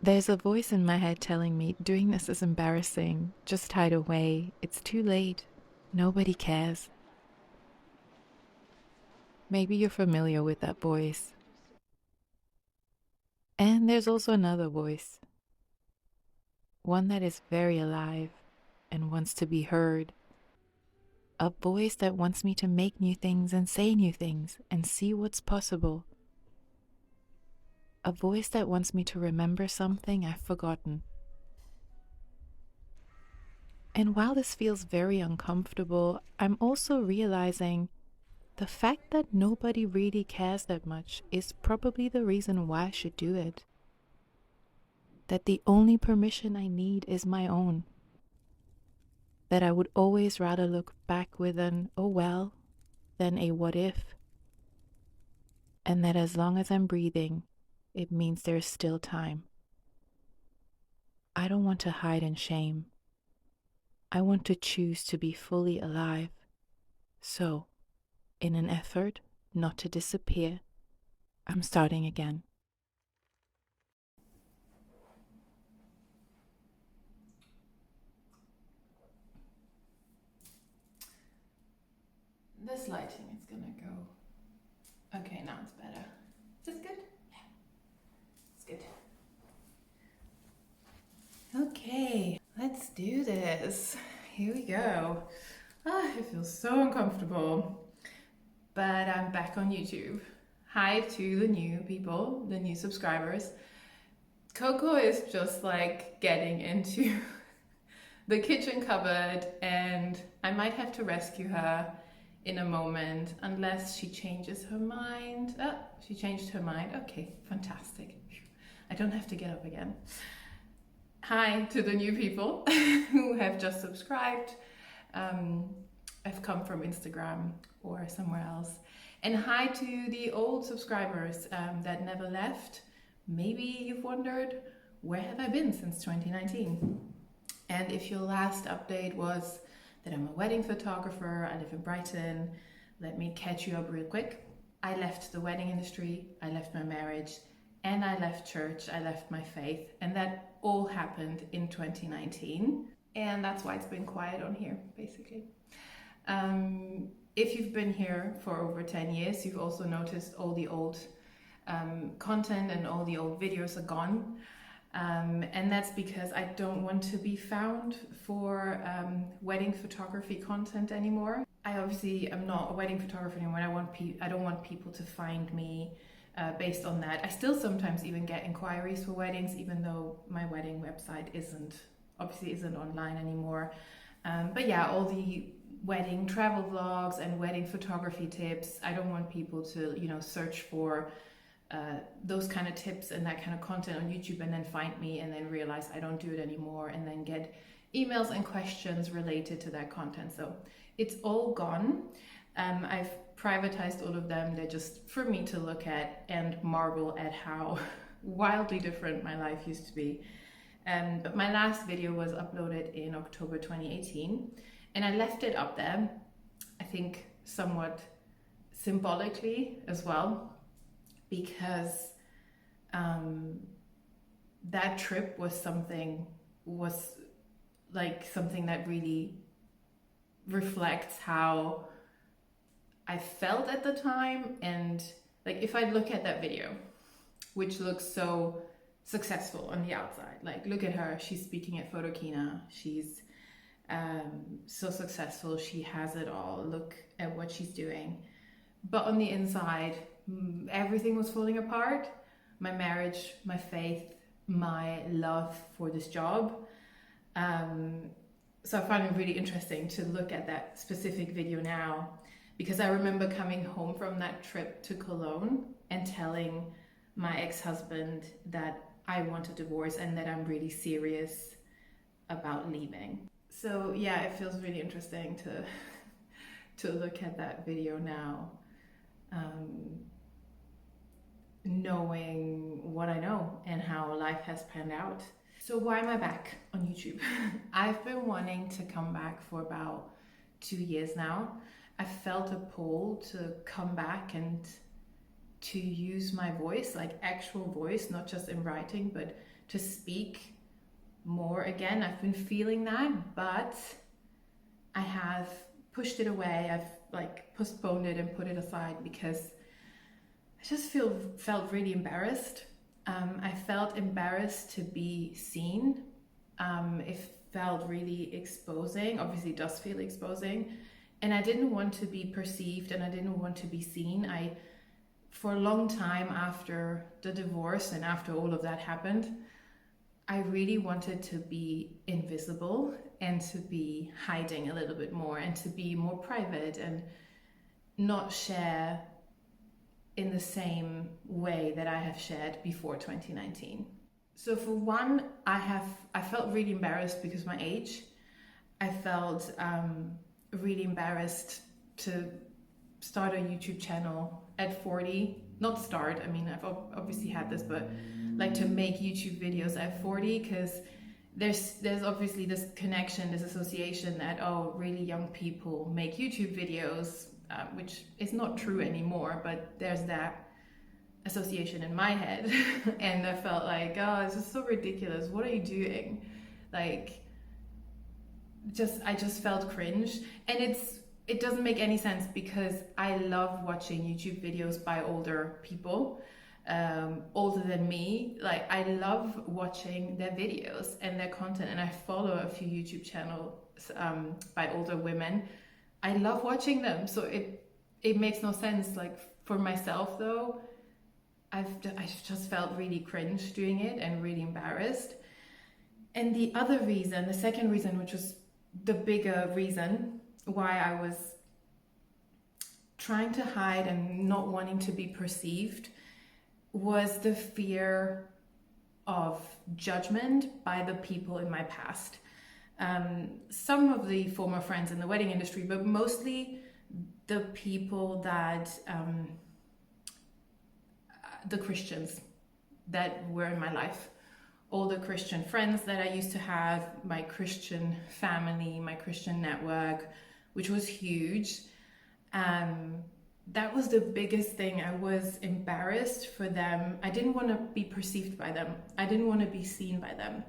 There's a voice in my head telling me doing this is embarrassing. Just hide away. It's too late. Nobody cares. Maybe you're familiar with that voice. And there's also another voice, one that is very alive and wants to be heard. A voice that wants me to make new things and say new things and see what's possible. A voice that wants me to remember something I've forgotten. And while this feels very uncomfortable, I'm also realizing the fact that nobody really cares that much is probably the reason why I should do it. That the only permission I need is my own. That I would always rather look back with an oh well than a what if. And that as long as I'm breathing, it means there's still time. I don't want to hide in shame. I want to choose to be fully alive. So, in an effort not to disappear, I'm starting again. This lighting is gonna go. Okay, now it's better. Is this good? Yeah, it's good. Okay, let's do this. Here we go. It feels so uncomfortable, but I'm back on YouTube. Hi to the new people, the new subscribers. Coco is just like getting into the kitchen cupboard, and I might have to rescue her in a moment unless she changes her mind. Oh, she changed her mind. Okay, fantastic. I don't have to get up again. Hi to the new people who have just subscribed. I've come from Instagram or somewhere else. And hi to the old subscribers that never left. Maybe you've wondered, where have I been since 2019? And if your last update was that I'm a wedding photographer, I live in Brighton, let me catch you up real quick. I left the wedding industry, I left my marriage, and I left church, I left my faith, and that all happened in 2019. And that's why it's been quiet on here, basically. If you've been here for over 10 years, you've also noticed all the old content and all the old videos are gone. And that's because I don't want to be found for wedding photography content anymore. I obviously am not a wedding photographer anymore. I don't want people to find me based on that. I still sometimes even get inquiries for weddings, even though my wedding website isn't online anymore. But yeah, all the wedding travel vlogs and wedding photography tips, I don't want people to, search for those kind of tips and that kind of content on YouTube and then find me and then realize I don't do it anymore and then get emails and questions related to that content. So it's all gone. I've privatized all of them. They're just for me to look at and marvel at how wildly different my life used to be. But my last video was uploaded in October 2018 and I left it up there, I think somewhat symbolically as well, because that trip was something that really reflects how I felt at the time. And like, if I look at that video, which looks so successful on the outside, like look at her, she's speaking at Photokina, she's so successful, she has it all, look at what she's doing. But on the inside, everything was falling apart. My marriage, my faith, my love for this job. So I find it really interesting to look at that specific video now, because I remember coming home from that trip to Cologne and telling my ex-husband that I want a divorce and that I'm really serious about leaving. So yeah, it feels really interesting to look at that video now, knowing what I know and how life has panned out. So why am I back on YouTube? I've been wanting to come back for about 2 years now. I felt a pull to come back and to use my voice, like actual voice, not just in writing, but to speak more again. I've been feeling that, but I have pushed it away. I've like postponed it and put it aside because I just felt really embarrassed. I felt embarrassed to be seen. It felt really exposing. Obviously, it does feel exposing. And I didn't want to be perceived and I didn't want to be seen. For a long time after the divorce and after all of that happened, I really wanted to be invisible and to be hiding a little bit more and to be more private and not share in the same way that I have shared before 2019. So for one, I felt really embarrassed because of my age. I felt really embarrassed to start a YouTube channel at 40. Not start, I mean, I've obviously had this, but like to make YouTube videos at 40, because there's obviously this connection, this association that, oh, really young people make YouTube videos, which is not true anymore, but there's that association in my head. And I felt like, oh, this is so ridiculous. What are you doing? Like, I just felt cringe. And it doesn't make any sense because I love watching YouTube videos by older people, older than me. Like, I love watching their videos and their content, and I follow a few YouTube channels by older women. I love watching them, so it makes no sense. Like, for myself though, I just felt really cringe doing it and really embarrassed. And the second reason, which was the bigger reason why I was trying to hide and not wanting to be perceived, was the fear of judgment by the people in my past. Some of the former friends in the wedding industry, but mostly the people that, the Christians that were in my life. All the Christian friends that I used to have, my Christian family, my Christian network, which was huge. That was the biggest thing. I was embarrassed for them. I didn't want to be perceived by them. I didn't want to be seen by them.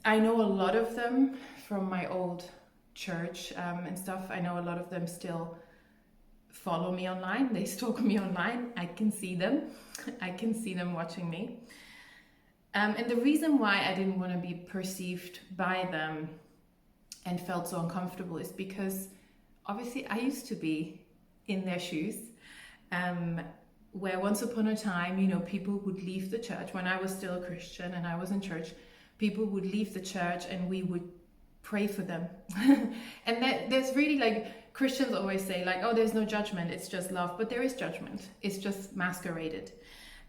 I know a lot of them from my old church and stuff. I know a lot of them still follow me online. They stalk me online. I can see them. I can see them watching me. And the reason why I didn't want to be perceived by them and felt so uncomfortable is because obviously I used to be in their shoes, where once upon a time, people would leave the church when I was still a Christian and I was in church. People would leave the church and we would pray for them. And there's really, like, Christians always say, like, oh, there's no judgment, it's just love. But there is judgment. It's just masqueraded.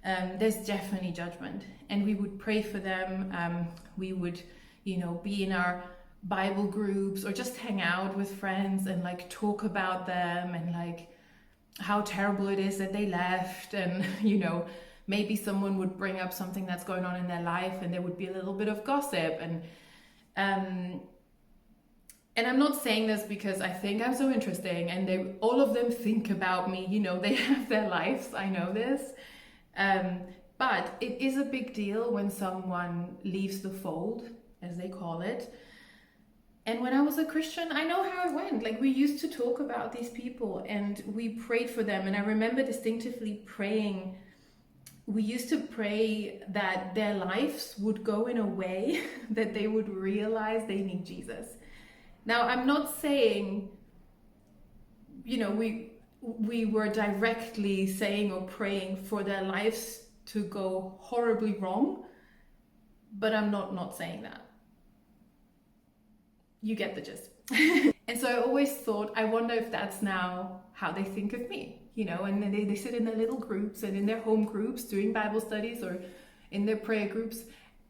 There's definitely judgment. And we would pray for them. We would, be in our Bible groups or just hang out with friends and like talk about them and like how terrible it is that they left. And, maybe someone would bring up something that's going on in their life and there would be a little bit of gossip. And I'm not saying this because I think I'm so interesting and all of them think about me, they have their lives, I know this. But it is a big deal when someone leaves the fold, as they call it. And when I was a Christian, I know how it went. Like, we used to talk about these people and we prayed for them. And I remember distinctively praying. We used to pray that their lives would go in a way that they would realize they need Jesus. Now, I'm not saying, we were directly saying or praying for their lives to go horribly wrong, but I'm not saying that. You get the gist. And so I always thought, I wonder if that's now how they think of me, and then they sit in their little groups and in their home groups doing Bible studies or in their prayer groups.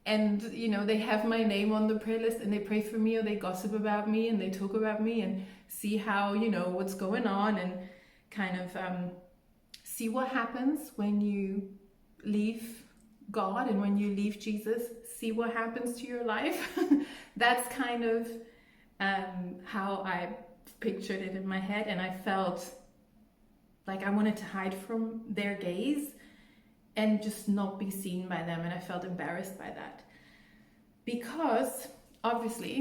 And, they have my name on the prayer list and they pray for me or they gossip about me and they talk about me and see how, what's going on and kind of see what happens when you leave God and when you leave Jesus, see what happens to your life. That's kind of how I pictured it in my head. And I felt Like I wanted to hide from their gaze and just not be seen by them, and I felt embarrassed by that. Because obviously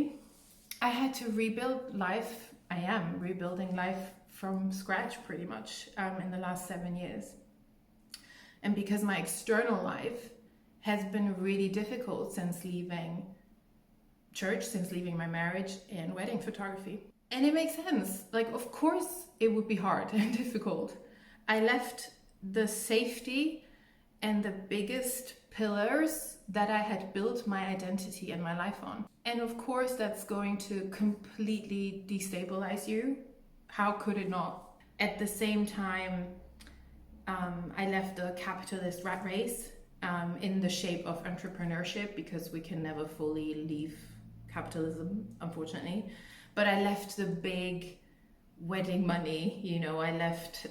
I had to rebuild life. I am rebuilding life from scratch pretty much in the last 7 years. And because my external life has been really difficult since leaving church, since leaving my marriage and wedding photography. And it makes sense. Like, of course it would be hard and difficult. I left the safety and the biggest pillars that I had built my identity and my life on. And of course that's going to completely destabilize you. How could it not? At the same time, I left the capitalist rat race in the shape of entrepreneurship, because we can never fully leave capitalism, unfortunately. But I left the big wedding money, you know, I left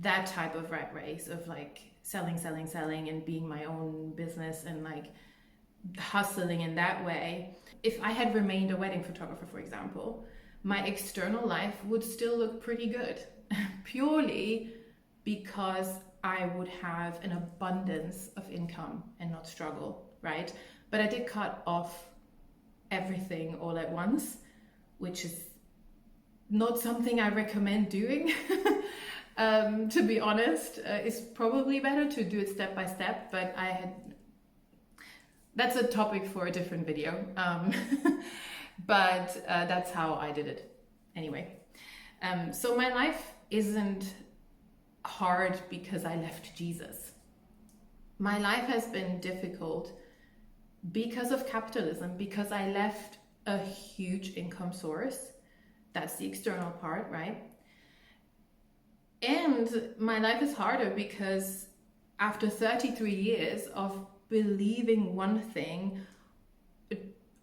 that type of rat race of like selling and being my own business and like hustling in that way. If I had remained a wedding photographer, for example, my external life would still look pretty good, purely because I would have an abundance of income and not struggle, right? But I did cut off everything all at once, which is not something I recommend doing. To be honest, it's probably better to do it step by step, but that's a topic for a different video. But that's how I did it anyway. So my life isn't hard because I left Jesus. My life has been difficult because of capitalism, because I left a huge income source. That's the external part, right? And my life is harder because after 33 years of believing one thing,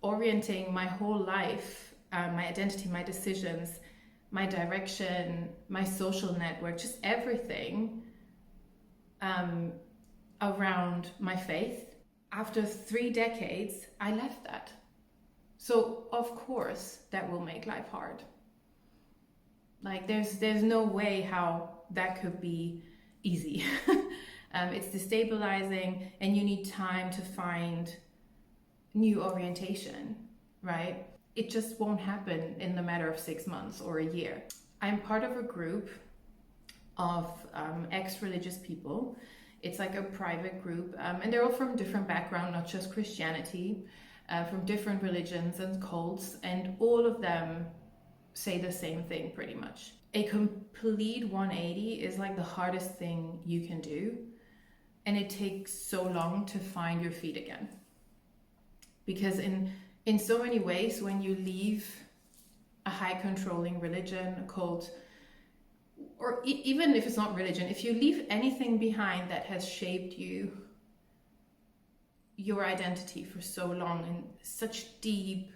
orienting my whole life, my identity, my decisions, my direction, my social network, just everything around my faith. After 3 decades, I left that. So of course that will make life hard. Like there's no way how that could be easy. It's destabilizing, and you need time to find new orientation, right? It just won't happen in the matter of 6 months or a year. I'm part of a group of ex-religious people. It's like a private group, and they're all from different backgrounds, not just Christianity, from different religions and cults, and all of them say the same thing pretty much. A complete 180 is like the hardest thing you can do, and it takes so long to find your feet again. Because in so many ways, when you leave a high controlling religion, a cult, or even if it's not religion, if you leave anything behind that has shaped you, your identity for so long in such deep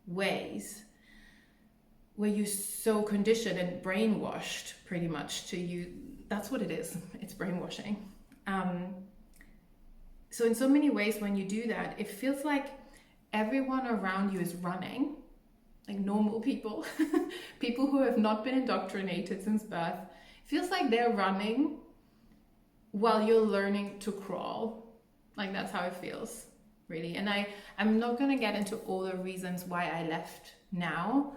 ways, where you're so conditioned and brainwashed pretty much to you, that's what it is, it's brainwashing. So in so many ways, when you do that, it feels like everyone around you is running, like normal people, people who have not been indoctrinated since birth. It feels like they're running while you're learning to crawl. Like that's how it feels, really. And I'm not going to get into all the reasons why I left now.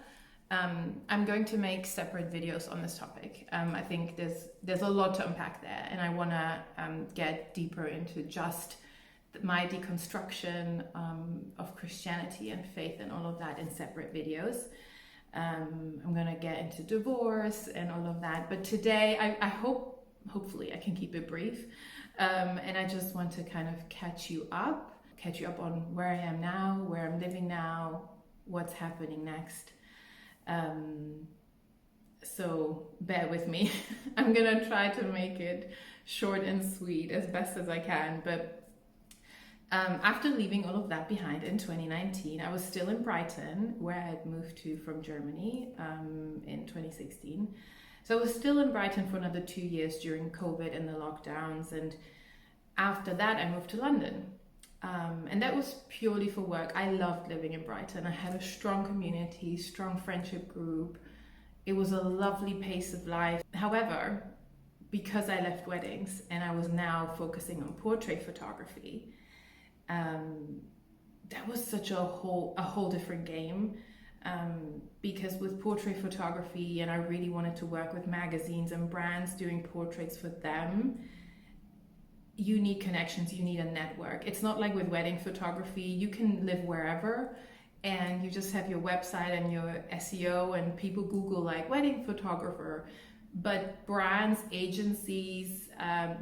I'm going to make separate videos on this topic. I think there's a lot to unpack there, and I want to get deeper into just my deconstruction of Christianity and faith and all of that in separate videos. I'm going to get into divorce and all of that, but today I hopefully I can keep it brief, and I just want to kind of catch you up on where I am now, where I'm living now, what's happening next. So bear with me. I'm gonna try to make it short and sweet as best as I can, but after leaving all of that behind in 2019, I was still in Brighton, where I had moved to from Germany in 2016. So I was still in Brighton for another 2 years during COVID and the lockdowns, and after that I moved to London. And that was purely for work. I loved living in Brighton. I had a strong community, strong friendship group. It was a lovely pace of life. However, because I left weddings and I was now focusing on portrait photography, that was such a whole different game. Because with portrait photography, and I really wanted to work with magazines and brands doing portraits for them, you need connections, you need a network. It's not like with wedding photography, you can live wherever and you just have your website and your SEO and people Google like wedding photographer. But brands, agencies,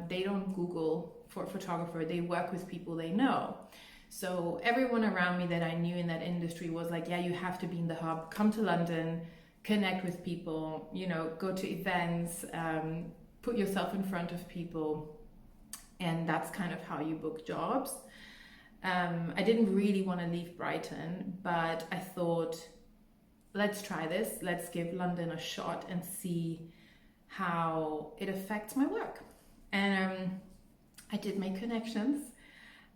they don't Google for photographer, they work with people they know. So everyone around me that I knew in that industry was like, yeah, you have to be in the hub, come to London, connect with people, you know, go to events, put yourself in front of people. And that's kind of how you book jobs. I didn't really want to leave Brighton, but I thought, let's try this. Let's give London a shot and see how it affects my work. And I did make connections.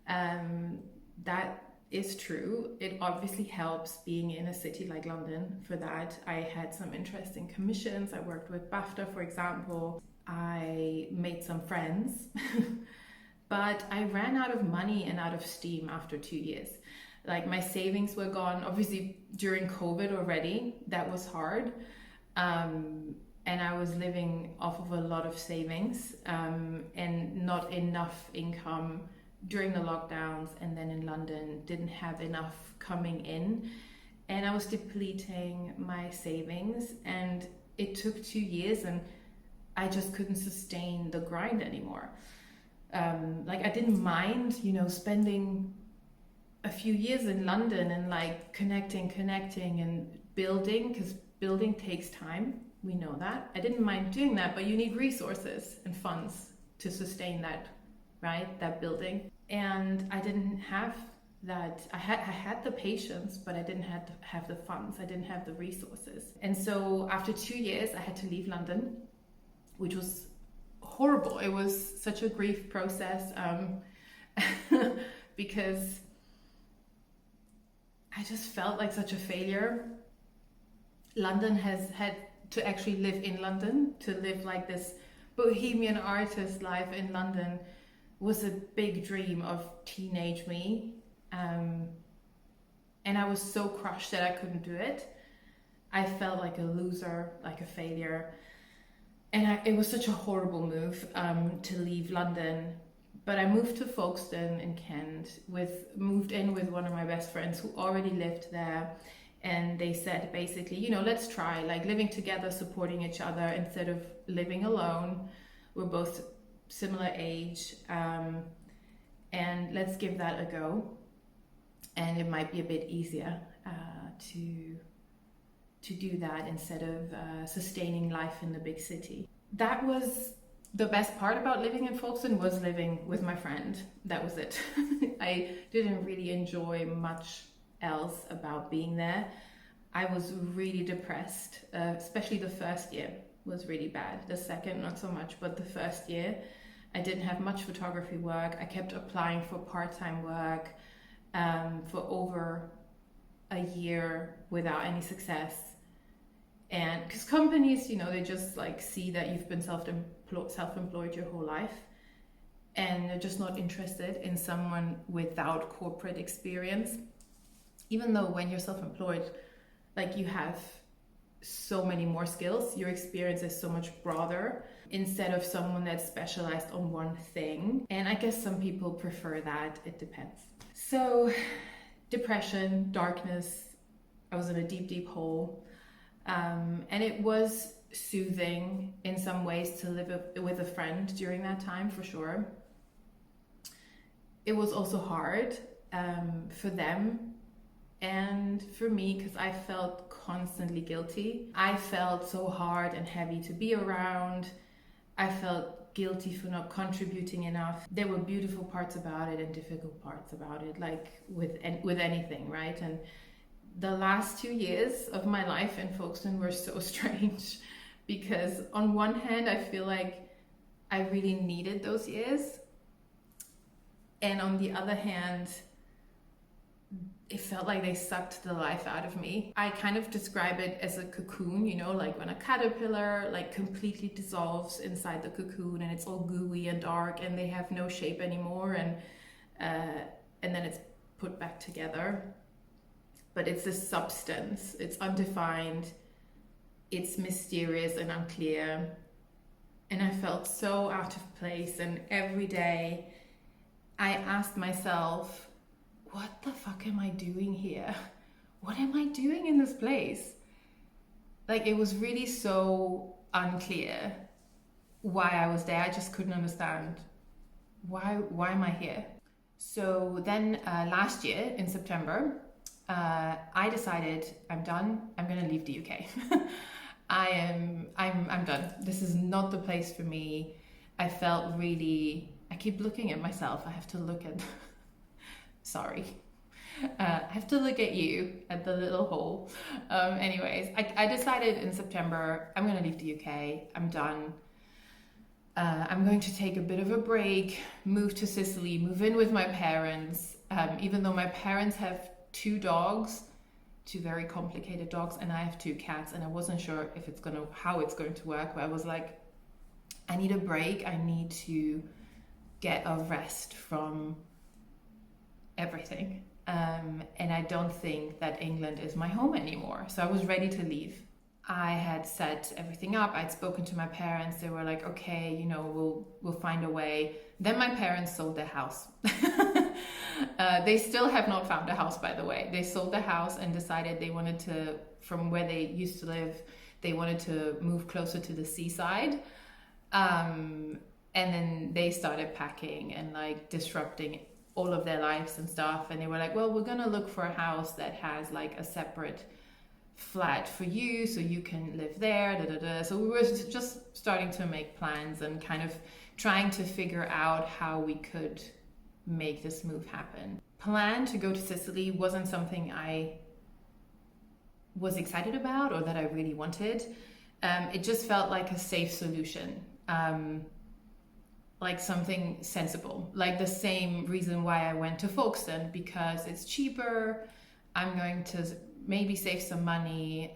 That is true. It obviously helps being in a city like London. For that, I had some interesting commissions. I worked with BAFTA, for example. I made some friends, but I ran out of money and out of steam after 2 years. Like my savings were gone, obviously during COVID already, that was hard. And I was living off of a lot of savings and not enough income during the lockdowns, and then in London didn't have enough coming in, and I was depleting my savings, and it took 2 years and I just couldn't sustain the grind anymore. Like I didn't mind, you know, spending a few years in London and like connecting and building, because building takes time. We know that. I didn't mind doing that, but you need resources and funds to sustain that, right? That building. And I didn't have that. I had the patience, but I didn't have the funds. I didn't have the resources. And so after 2 years, I had to leave London, which was horrible. It was such a grief process because I just felt like such a failure. London has had to actually live in London, to live like this bohemian artist life in London was a big dream of teenage me. And I was so crushed that I couldn't do it. I felt like a loser, like a failure. And it was such a horrible move to leave London. But I moved to Folkestone in Kent, moved in with one of my best friends who already lived there. And they said basically, you know, let's try like living together, supporting each other instead of living alone. We're both similar age, and let's give that a go. And it might be a bit easier to do that instead of sustaining life in the big city. That was the best part about living in Folkestone, was living with my friend. That was it. I didn't really enjoy much else about being there. I was really depressed, especially the first year was really bad. The second, not so much, but the first year, I didn't have much photography work. I kept applying for part-time work for over a year without any success. And because companies, you know, they just like see that you've been self-employed your whole life, and they're just not interested in someone without corporate experience. Even though when you're self-employed, like you have so many more skills, your experience is so much broader instead of someone that's specialized on one thing. And I guess some people prefer that, it depends. So depression, darkness, I was in a deep, deep hole. And it was soothing in some ways to live with a friend during that time, for sure. It was also hard for them and for me, because I felt constantly guilty. I felt so hard and heavy to be around. I felt guilty for not contributing enough. There were beautiful parts about it and difficult parts about it, like with anything, right? And the last 2 years of my life in Folkestone were so strange, because on one hand, I feel like I really needed those years. And on the other hand, it felt like they sucked the life out of me. I kind of describe it as a cocoon, you know, like when a caterpillar like completely dissolves inside the cocoon and it's all gooey and dark and they have no shape anymore, and then it's put back together. But it's this substance, it's undefined, it's mysterious and unclear. And I felt so out of place, and every day I asked myself, what the fuck am I doing here? What am I doing in this place? Like, it was really so unclear why I was there. I just couldn't understand why am I here? So then last year in September, I decided I'm done. I'm gonna leave the UK. I'm done. This is not the place for me. I felt really, I keep looking at myself. I have to look at sorry. I have to look at you, at the little hole. Anyways, I decided in September, I'm going to leave the UK. I'm done. I'm going to take a bit of a break, move to Sicily, move in with my parents. Even though my parents have 2 dogs, 2 very complicated dogs, and I have 2 cats, and I wasn't sure if how it's going to work, but I was like, I need a break. I need to get a rest from everything, and I don't think that England is my home anymore. So I was ready to leave. I had set everything up. I'd spoken to my parents. They were like, okay, you know, we'll find a way. Then my parents sold their house. They still have not found a house, by the way. They sold the house and decided they wanted to, from where they used to live, they wanted to move closer to the seaside. And then they started packing and like disrupting all of their lives and stuff, and they were like, well, we're gonna look for a house that has like a separate flat for you so you can live there, da, da, da. So we were just starting to make plans and kind of trying to figure out how we could make this move happen. Plan to go to Sicily wasn't something I was excited about or that I really wanted. It just felt like a safe solution. Like something sensible, like the same reason why I went to Folkestone, because it's cheaper. I'm going to maybe save some money,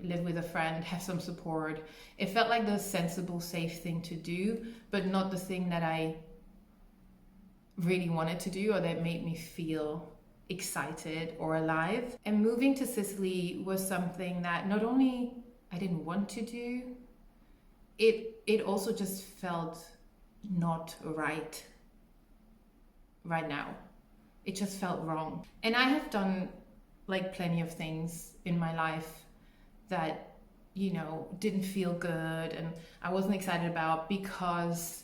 live with a friend, have some support. It felt like the sensible, safe thing to do, but not the thing that I really wanted to do or that made me feel excited or alive. And moving to Sicily was something that not only I didn't want to do, it also just felt not right now. It just felt wrong. And I have done like plenty of things in my life that, you know, didn't feel good and I wasn't excited about because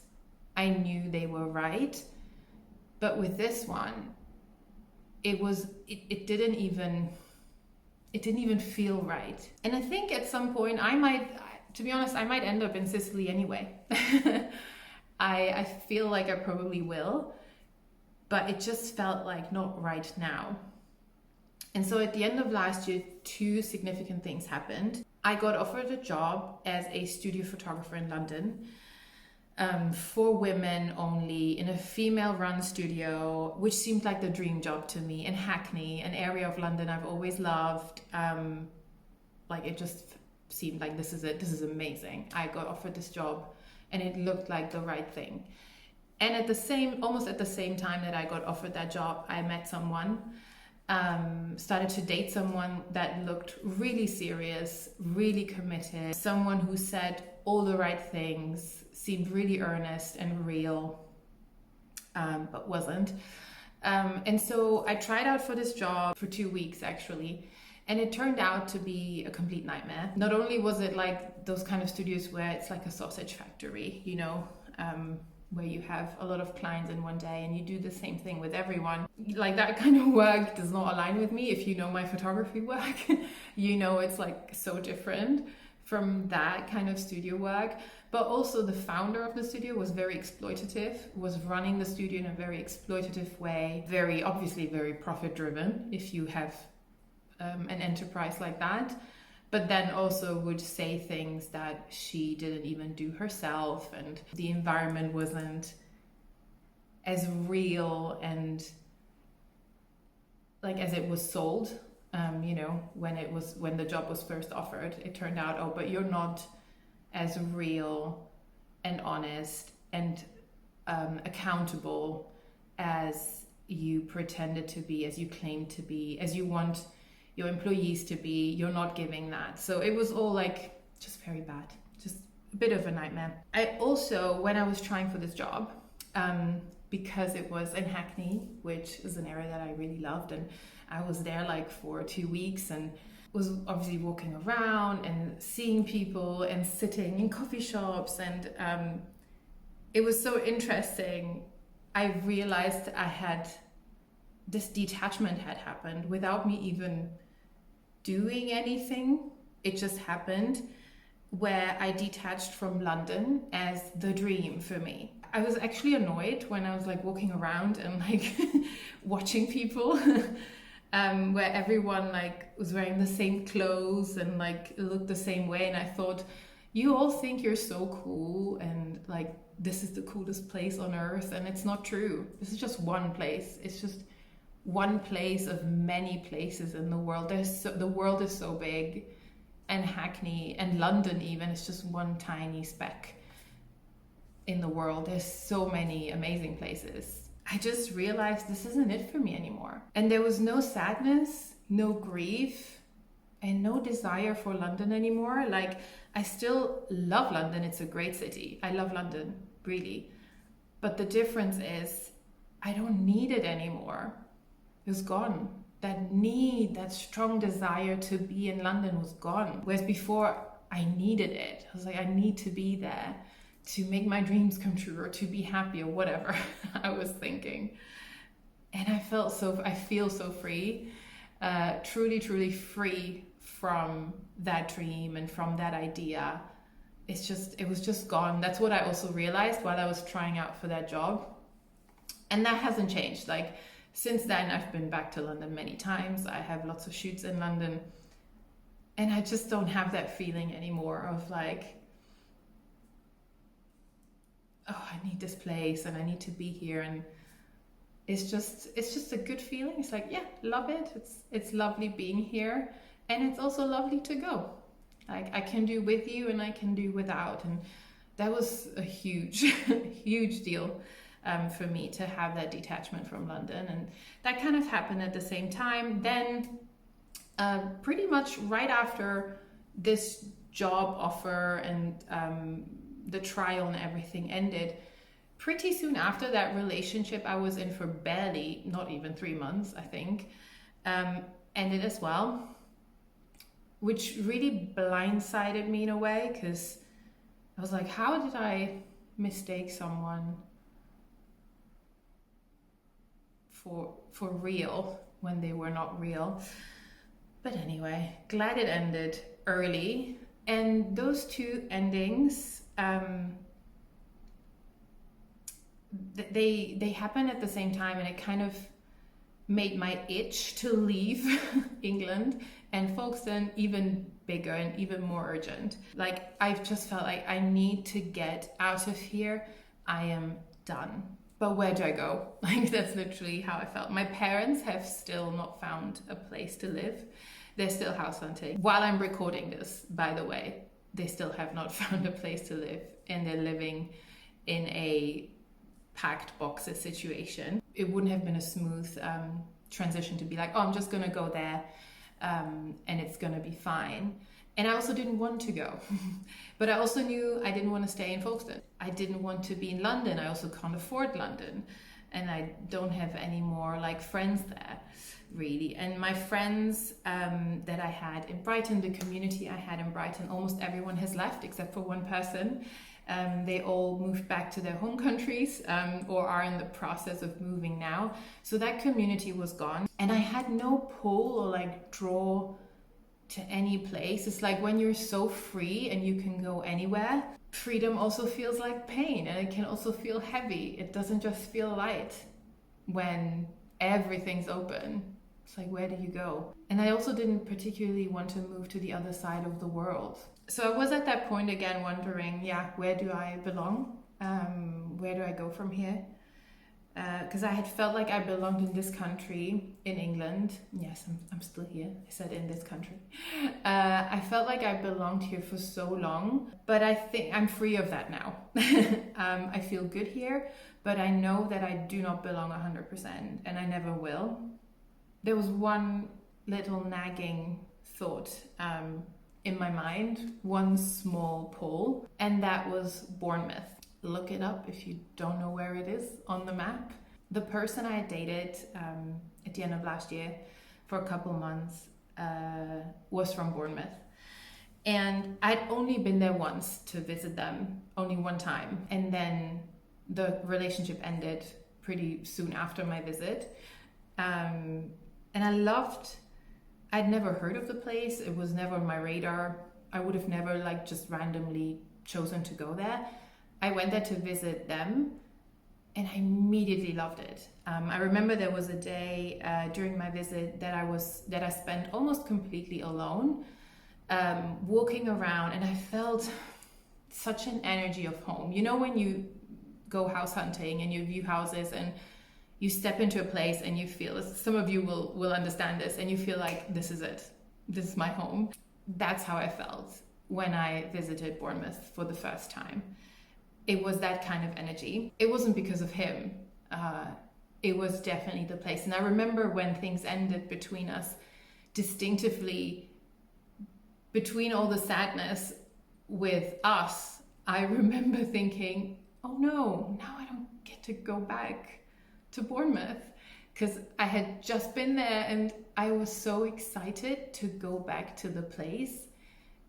I knew they were right. But with this one, it didn't even feel right. And I think at some point to be honest, I might end up in Sicily anyway. I feel like I probably will, but it just felt like not right now. And so at the end of last year, 2 significant things happened. I got offered a job as a studio photographer in London, for women only, in a female-run studio, which seemed like the dream job to me, in Hackney, an area of London I've always loved. Like it just seemed like this is it. This is amazing. I got offered this job and it looked like the right thing. And almost at the same time that I got offered that job, I met someone, started to date someone that looked really serious, really committed, someone who said all the right things, seemed really earnest and real, but wasn't. And so I tried out for this job for 2 weeks actually, and it turned out to be a complete nightmare. Not only was it like those kind of studios where it's like a sausage factory, you know, where you have a lot of clients in one day and you do the same thing with everyone. Like that kind of work does not align with me. If you know my photography work, you know it's like so different from that kind of studio work. But also the founder of the studio was very exploitative, was running the studio in a very exploitative way, obviously very profit driven if you have an enterprise like that. But then also would say things that she didn't even do herself, and the environment wasn't as real and like as it was sold, you know, when the job was first offered, it turned out, oh, but you're not as real and honest and accountable as you pretended to be, as you claimed to be, as you want your employees to be. You're not giving that. So it was all like just very bad, just a bit of a nightmare. I also, when I was trying for this job, because it was in Hackney, which is an area that I really loved, and I was there like for 2 weeks and was obviously walking around and seeing people and sitting in coffee shops, and it was so interesting. I realized this detachment had happened without me even doing anything. It just happened, where I detached from London as the dream for me. I was actually annoyed when I was like walking around and like watching people where everyone like was wearing the same clothes and like looked the same way, and I thought, you all think you're so cool and like this is the coolest place on earth, and it's not true. This is just one place. It's just one place of many places in the world. The world is so big, and Hackney and London even is just one tiny speck in the world. There's so many amazing places. I just realized this isn't it for me anymore. And there was no sadness, no grief, and no desire for London anymore. Like, I still love London. It's a great city. I love London, really. But the difference is I don't need it anymore. It was gone. That need, that strong desire to be in London was gone. Whereas before, I needed it. I was like, I need to be there to make my dreams come true, or to be happy, or whatever I was thinking. And I feel so free, truly, truly free from that dream and from that idea. It was just gone. That's what I also realized while I was trying out for that job. And that hasn't changed. Like, since then, I've been back to London many times. I have lots of shoots in London. And I just don't have that feeling anymore of like, oh, I need this place and I need to be here. And it's just a good feeling. It's like, yeah, love it. It's lovely being here. And it's also lovely to go. Like, I can do with you and I can do without. And that was a huge, huge deal for me to have that detachment from London. And that kind of happened at the same time. Then pretty much right after this job offer and the trial and everything ended, pretty soon after, that relationship I was in for barely, not even 3 months, I think, ended as well, which really blindsided me in a way, because I was like, how did I mistake someone for real when they were not real? But anyway, glad it ended early. And those two endings, they happened at the same time, and it kind of made my itch to leave England and Folkestone even bigger and even more urgent. Like, I've just felt like I need to get out of here. I am done. But where do I go? Like, that's literally how I felt. My parents have still not found a place to live. They're still house hunting. While I'm recording this, by the way, they still have not found a place to live, and they're living in a packed boxes situation. It wouldn't have been a smooth transition to be like, oh, I'm just gonna go there and it's gonna be fine. And I also didn't want to go. But I also knew I didn't want to stay in Folkestone. I didn't want to be in London. I also can't afford London. And I don't have any more like friends there, really. And my friends that I had in Brighton, the community I had in Brighton, almost everyone has left except for one person. They all moved back to their home countries or are in the process of moving now. So that community was gone. And I had no pull or like draw to any place. It's like when you're so free and you can go anywhere, freedom also feels like pain, and it can also feel heavy. It doesn't just feel light when everything's open. It's like, where do you go? And I also didn't particularly want to move to the other side of the world. So I was at that point again wondering, where do I belong? Where do I go from here? because I had felt like I belonged in this country, in England. Yes, I'm still here. I said in this country. I felt like I belonged here for so long, but I think I'm free of that now. I feel good here, but I know that I do not belong 100%, and I never will. There was one little nagging thought in my mind, one small pull, and that was Bournemouth. Look it up if you don't know where it is on the map. The person I dated at the end of last year for a couple months was from Bournemouth. And I'd only been there once to visit them, only one time. And then the relationship ended pretty soon after my visit. And I'd never heard of the place. It was never on my radar. I would have never just randomly chosen to go there. I went there to visit them and I immediately loved it. I remember there was a day during my visit that I spent almost completely alone, walking around, and I felt such an energy of home. You know, when you go house hunting and you view houses and you step into a place and you feel, some of you will understand this, and you feel like this is it. This is my home. That's how I felt when I visited Bournemouth for the first time. It was that kind of energy. It wasn't because of him. It was definitely the place. And I remember when things ended between us, distinctively, between all the sadness with us, I remember thinking, oh no, now I don't get to go back to Bournemouth. Because I had just been there and I was so excited to go back to the place,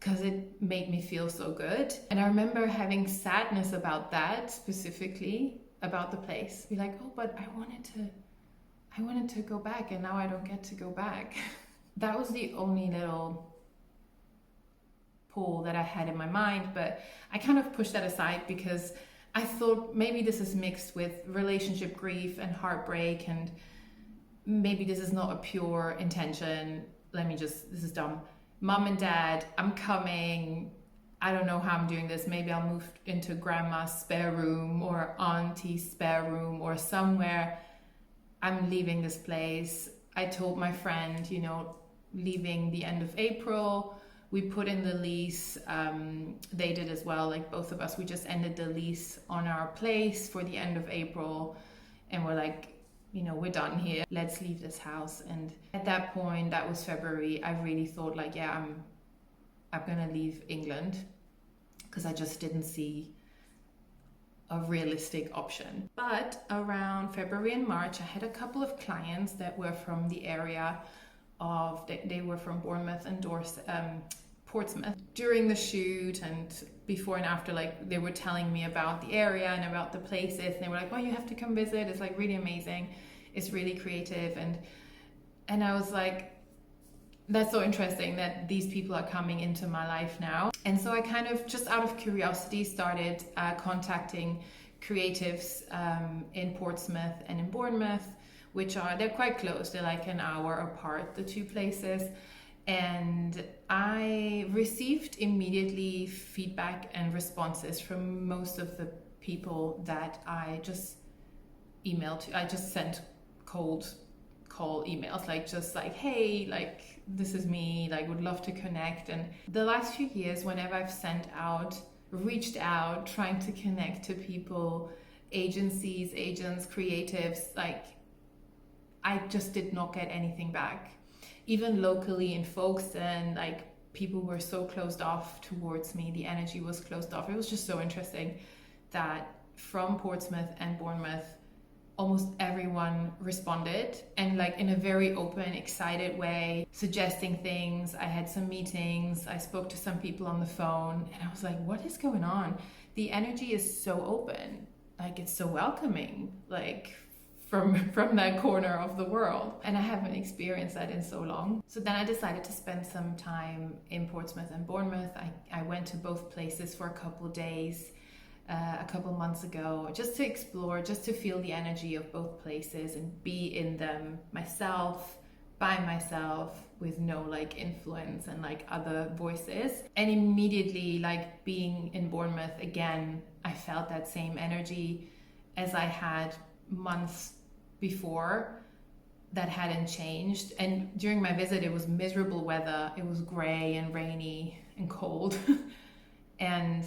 because it made me feel so good. And I remember having sadness about that, specifically about the place. Be like, oh, but I wanted to go back and now I don't get to go back. That was the only little pull that I had in my mind, but I kind of pushed that aside because I thought maybe this is mixed with relationship grief and heartbreak, and maybe this is not a pure intention. This is dumb. Mom and dad, I'm coming. I don't know how I'm doing this. Maybe I'll move into grandma's spare room or auntie's spare room or somewhere. I'm leaving this place. I told my friend, leaving the end of April. We put in the lease. They did as well, both of us. We just ended the lease on our place for the end of April. And we're like, we're done here. Let's leave this house. And at that point, that was February, I really thought I'm gonna leave England, because I just didn't see a realistic option. But around February and March, I had a couple of clients that were from the area they were from Bournemouth and Portsmouth. During the shoot and before and after, they were telling me about the area and about the places, and they were like, oh, you have to come visit, it's really amazing, it's really creative. And I was like, that's so interesting that these people are coming into my life now. And so I kind of, just out of curiosity, started contacting creatives in Portsmouth and in Bournemouth, they're quite close. They're an hour apart, the two places. And I received immediately feedback and responses from most of the people that I just emailed to. I just sent cold call emails, hey, this is me, would love to connect. And the last few years, whenever I've reached out, trying to connect to people, agencies, agents, creatives, I just did not get anything back. Even locally in Folkestone, people were so closed off towards me. The energy was closed off. It was just so interesting that from Portsmouth and Bournemouth, almost everyone responded, and in a very open, excited way, suggesting things. I had some meetings. I spoke to some people on the phone, and I was like, what is going on? The energy is so open. It's so welcoming. From that corner of the world. And I haven't experienced that in so long. So then I decided to spend some time in Portsmouth and Bournemouth. I went to both places for a couple of days a couple months ago, just to explore, just to feel the energy of both places and be in them myself, by myself, with no influence and other voices. And immediately, being in Bournemouth again, I felt that same energy as I had months before that hadn't changed. And during my visit, it was miserable weather. It was gray and rainy and cold. And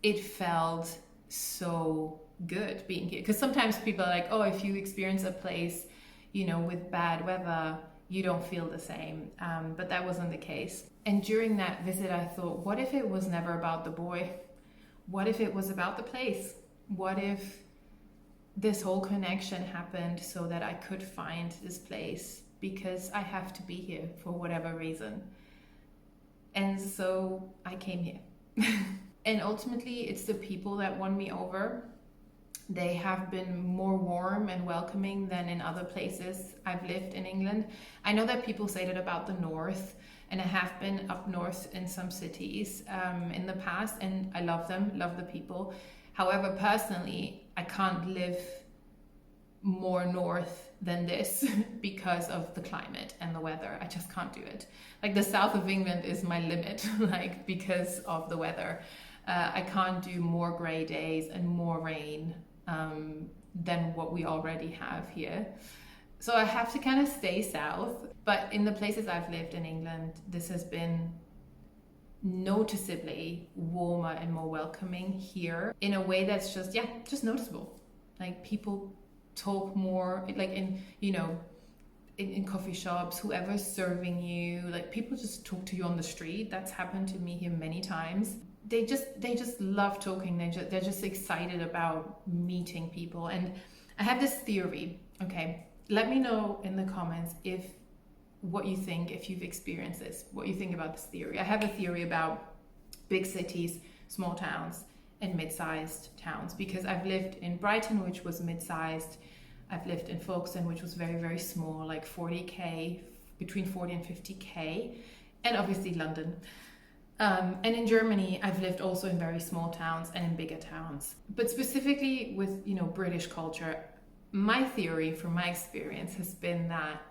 it felt so good being here. Because sometimes people are like, oh, if you experience a place, you know, with bad weather, you don't feel the same. But that wasn't the case. And during that visit, I thought, what if it was never about the boy? What if it was about the place? What if this whole connection happened so that I could find this place because I have to be here for whatever reason? And so I came here. And ultimately, it's the people that won me over. They have been more warm and welcoming than in other places I've lived in England. I know that people say that about the north, and I have been up north in some cities in the past, and I love them, love the people. However, personally, I can't live more north than this because of the climate and the weather. I just can't do it. Like the south of England is my limit, like because of the weather. I can't do more gray days and more rain than what we already have here. So I have to kind of stay south. But in the places I've lived in England, this has been noticeably warmer and more welcoming here in a way that's just noticeable. Like people talk more, like in coffee shops, whoever's serving you, like people just talk to you on the street. That's happened to me here many times. They just love talking. They're just excited about meeting people. And I have this theory. Okay, let me know in the comments what you think, if you've experienced this, what you think about this theory. I have a theory about big cities, small towns, and mid-sized towns, because I've lived in Brighton, which was mid-sized. I've lived in Folkestone, which was very, very small, like 40k, between 40 and 50k, and obviously London. And in Germany, I've lived also in very small towns and in bigger towns. But specifically with, British culture, my theory from my experience has been that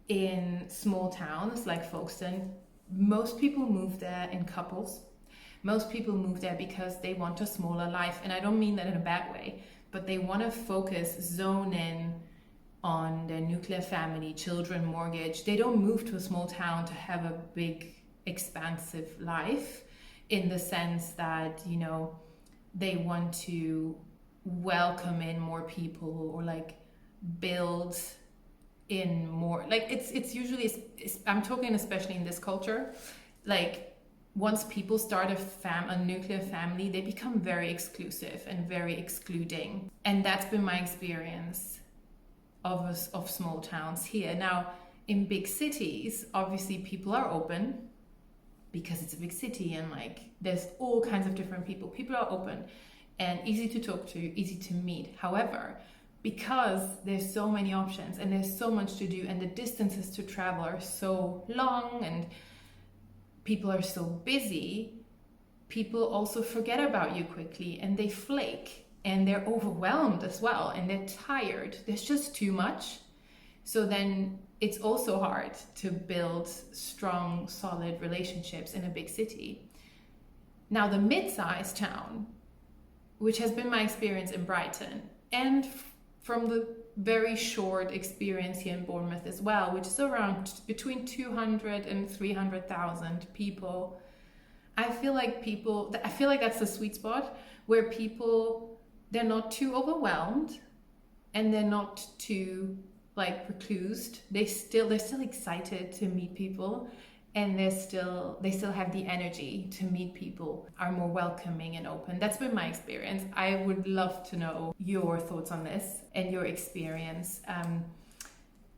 in small towns like Folkestone, most people move there in couples. Most people move there because they want a smaller life. And I don't mean that in a bad way, but they want to zone in on their nuclear family, children, mortgage. They don't move to a small town to have a big, expansive life, in the sense that, they want to welcome in more people or like build in more. Like it's usually, I'm talking especially in this culture, like once people start a nuclear family, they become very exclusive and very excluding. And that's been my experience of small towns here. Now, in big cities, obviously people are open because it's a big city and like there's all kinds of different people. People are open and easy to talk to, easy to meet. However, because there's so many options and there's so much to do and the distances to travel are so long and people are so busy, people also forget about you quickly and they flake and they're overwhelmed as well and they're tired. There's just too much. So then it's also hard to build strong, solid relationships in a big city. Now, the mid-sized town, which has been my experience in Brighton, and from the very short experience here in Bournemouth as well, which is around between 200 and 300,000 people, I feel like that's the sweet spot where people, they're not too overwhelmed and they're not too like reclused. They're still excited to meet people, and they still have the energy to meet people, are more welcoming and open. That's been my experience. I would love to know your thoughts on this and your experience.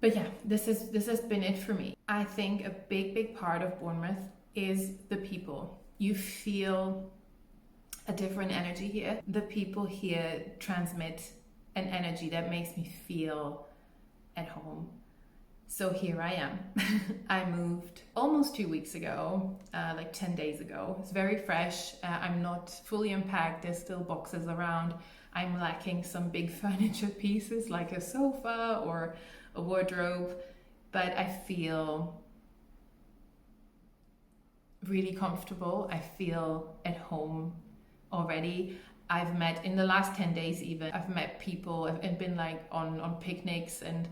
But yeah, this has been it for me. I think a big part of Bournemouth is the people. You feel a different energy here. The people here transmit an energy that makes me feel at home. So here I am. I moved almost 2 weeks ago, like 10 days ago. It's very fresh. I'm not fully unpacked. There's still boxes around. I'm lacking some big furniture pieces like a sofa or a wardrobe, but I feel really comfortable. I feel at home already. I've met in the last 10 days even, I've met people and been like on picnics and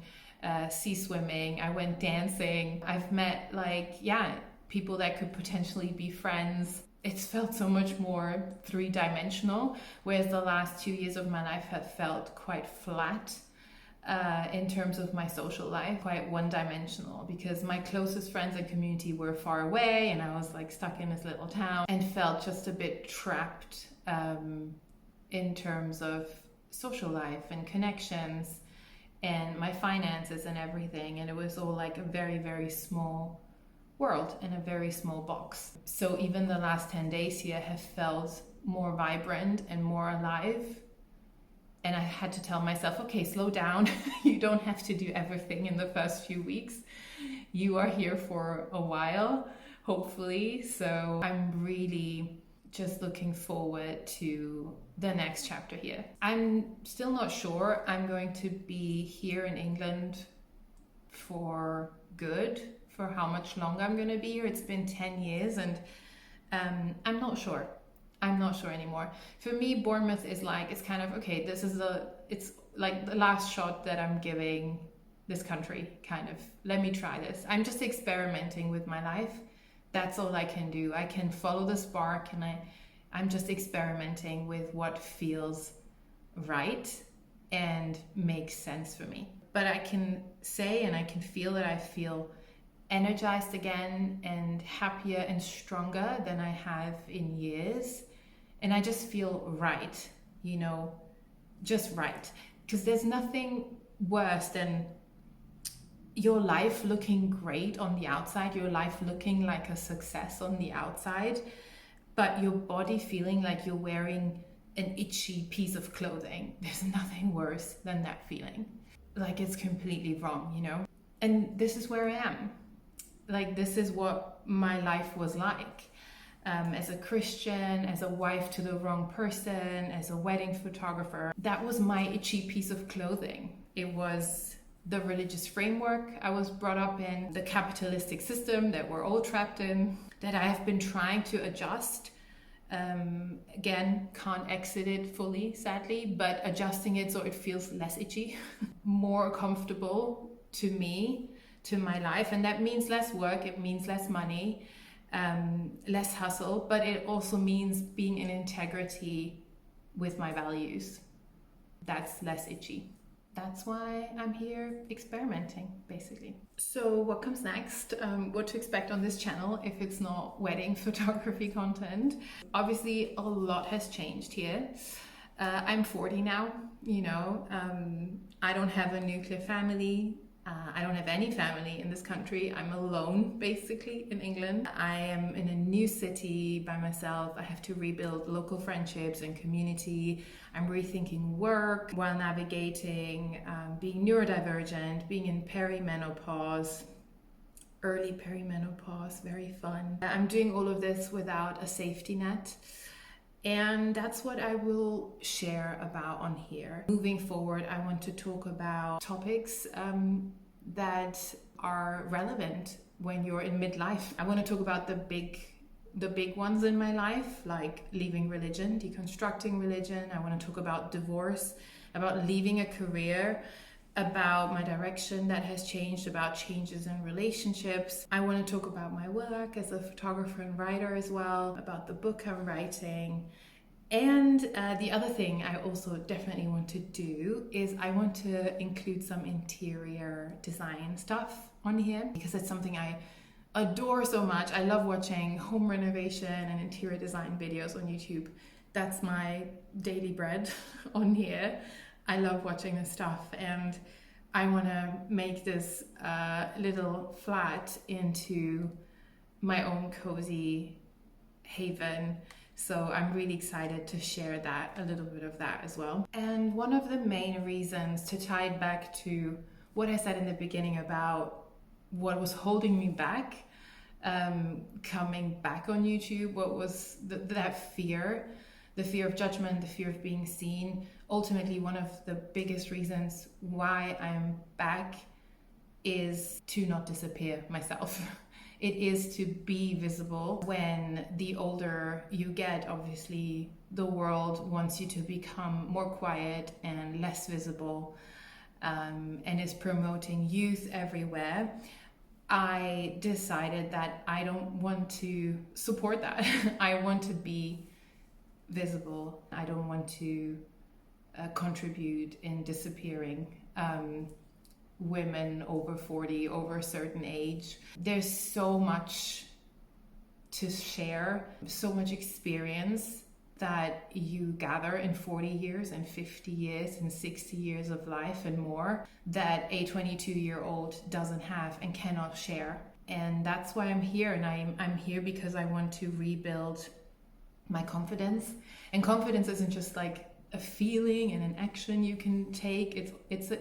sea swimming. I went dancing. I've met like, yeah, people that could potentially be friends. It's felt so much more three-dimensional, whereas the last 2 years of my life have felt quite flat. In terms of my social life, quite one-dimensional, because my closest friends and community were far away and I was like stuck in this little town and felt just a bit trapped in terms of social life and connections and my finances and everything, and it was all like a very, very small world in a very small box. So even the last 10 days here have felt more vibrant and more alive. And I had to tell myself, okay, slow down. You don't have to do everything in the first few weeks. You are here for a while, hopefully. So I'm really just looking forward to the next chapter here. I'm still not sure I'm going to be here in England for good, for how much longer I'm going to be here. It's been 10 years and I'm not sure. I'm not sure anymore. For me, Bournemouth is like, it's kind of, okay, it's like the last shot that I'm giving this country, kind of. Let me try this. I'm just experimenting with my life. That's all I can do. I can follow the spark and I'm just experimenting with what feels right and makes sense for me. But I can say and I can feel that I feel energized again and happier and stronger than I have in years. And I just feel right, you know, just right. Because there's nothing worse than your life looking great on the outside, your life looking like a success on the outside, but your body feeling like you're wearing an itchy piece of clothing. There's nothing worse than that feeling. Like it's completely wrong, you know? And this is where I am. Like this is what my life was like. As a Christian, as a wife to the wrong person, as a wedding photographer. That was my itchy piece of clothing. It was the religious framework I was brought up in, the capitalistic system that we're all trapped in, that I have been trying to adjust. Again, can't exit it fully, sadly, but adjusting it so it feels less itchy, more comfortable to me, to my life. And that means less work, it means less money. Less hustle, but it also means being in integrity with my values. That's less itchy. That's why I'm here experimenting, basically. So what comes next? What to expect on this channel if it's not wedding photography content? Obviously, a lot has changed here. I'm 40 now, you know. I don't have a nuclear family. I don't have any family in this country. I'm alone, basically, in England. I am in a new city by myself. I have to rebuild local friendships and community. I'm rethinking work while navigating being neurodivergent, being in perimenopause, early perimenopause, very fun. I'm doing all of this without a safety net. And that's what I will share about on here. Moving forward, I want to talk about topics that are relevant when you're in midlife. I want to talk about the big ones in my life, like leaving religion, deconstructing religion. I want to talk about divorce, about leaving a career, about my direction that has changed, about changes in relationships. I want to talk about my work as a photographer and writer as well, about the book I'm writing. And the other thing I also definitely want to do is I want to include some interior design stuff on here, because it's something I adore so much. I love watching home renovation and interior design videos on YouTube. That's my daily bread on here. I love watching this stuff, and I want to make this little flat into my own cozy haven. So I'm really excited to share that, a little bit of that as well. And one of the main reasons, to tie it back to what I said in the beginning about what was holding me back, coming back on YouTube, what was that fear, the fear of judgment, the fear of being seen. Ultimately, one of the biggest reasons why I'm back is to not disappear myself. it is to be visible. When the older you get, obviously the world wants you to become more quiet and less visible, and is promoting youth everywhere. I decided that I don't want to support that. I want to be visible. I don't want to contribute in disappearing women over 40, over a certain age. There's so much to share, so much experience that you gather in 40 years and 50 years and 60 years of life and more that a 22-year-old doesn't have and cannot share. And that's why I'm here. And I'm here because I want to rebuild my confidence. And confidence isn't just like a feeling and an action you can take.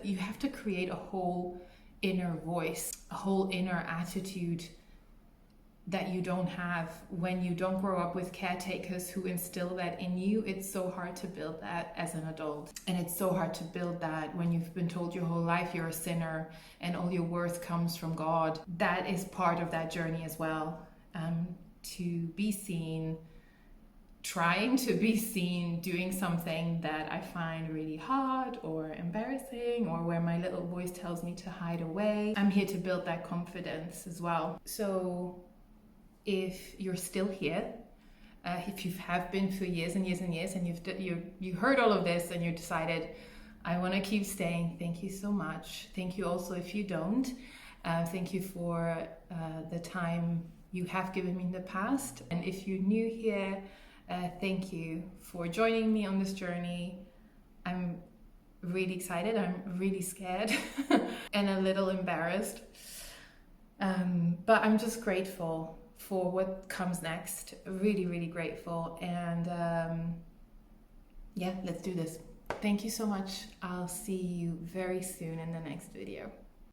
You have to create a whole inner voice, a whole inner attitude that you don't have when you don't grow up with caretakers who instill that in you. It's so hard to build that as an adult. And it's so hard to build that when you've been told your whole life you're a sinner and all your worth comes from God. That is part of that journey as well. To be seen, trying to be seen doing something that I find really hard or embarrassing, or where my little voice tells me to hide away. I'm here to build that confidence as well. So if you're still here, if you have been for years and years and years, and you heard all of this and you decided, I want to keep staying, thank you so much. Thank you also if you don't. Thank you for the time you have given me in the past. And if you're new here, thank you for joining me on this journey. I'm really excited, I'm really scared and a little embarrassed. But I'm just grateful for what comes next. Really, really grateful. And yeah, let's do this. Thank you so much. I'll see you very soon in the next video.